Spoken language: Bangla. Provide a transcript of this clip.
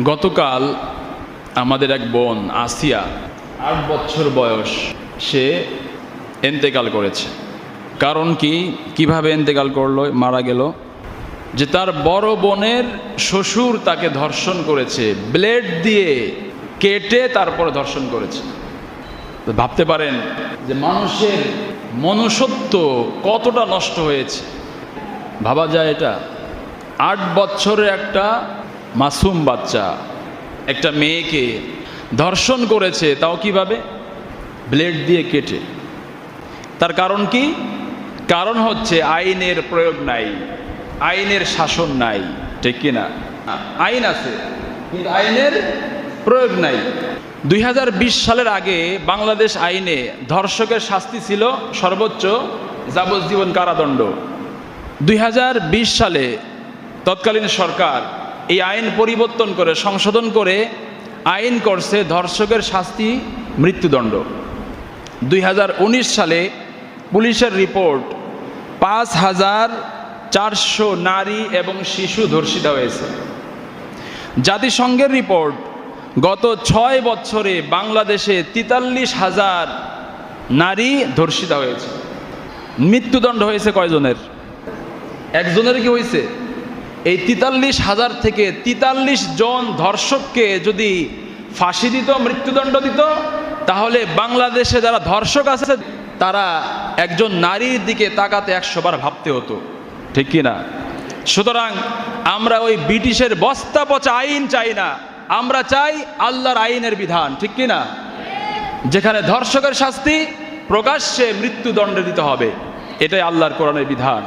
গতকাল আমাদের এক বোন আসিয়া ৮ বছর বয়স, সে ইন্তেকাল করেছে। কারণ কি, কিভাবে ইন্তেকাল করলো, মারা গেল? যে তার বড় বোনের শ্বশুর তাকে ধর্ষণ করেছে, ব্লেড দিয়ে কেটে তারপরে ধর্ষণ করেছে। তো ভাবতে পারেন যে মানুষের মনুষ্যত্ব কতটা নষ্ট হয়েছে। ভাবা যায় এটা? ৮ বছরের একটা মাসুম বাচ্চা একটা মেয়েকে ধর্ষণ করেছে, তাও কিভাবে? ব্লেড দিয়ে কেটে। তার কারণ কি? কারণ হচ্ছে আইনের প্রয়োগ নাই, আইনের শাসন নাই, ঠিক কিনা? আইন আছে কিন্তু আইনের প্রয়োগ নাই। ২০২০ সালের আগে বাংলাদেশ আইনে ধর্ষকের শাস্তি ছিল সর্বোচ্চ যাবজ্জীবন কারাদণ্ড। ২০২০ সালে তৎকালীন সরকার এই আইন পরিবর্তন করে, সংশোধন করে আইন করছে ধর্ষকের শাস্তি মৃত্যুদণ্ড। ২০১৯ সালে পুলিশের রিপোর্ট ৫,৪০০ নারী এবং শিশু ধর্ষিত হয়েছে। জাতিসংঘের রিপোর্ট গত ৬ বছরে বাংলাদেশে ৪৩,০০০ নারী ধর্ষিত হয়েছে। মৃত্যুদণ্ড হয়েছে কয়জনের? একজনের কি হয়েছে? এই ৪৩,০০০ থেকে ৪৩ জন ধর্ষককে যদি ফাঁসি দিত, মৃত্যুদণ্ড দিত, তাহলে বাংলাদেশে যারা ধর্ষক আছে তারা একজন নারীর দিকে তাকাতে ১০০ বার ভাবতে হতো, ঠিক কি না? সুতরাং আমরা ওই ব্রিটিশের বস্তা পচা আইন চাই না, আমরা চাই আল্লাহর আইনের বিধান, ঠিক কি না? যেখানে ধর্ষকের শাস্তি প্রকাশ্যে মৃত্যুদণ্ড দিতে হবে, এটাই আল্লাহর কোরআনের বিধান।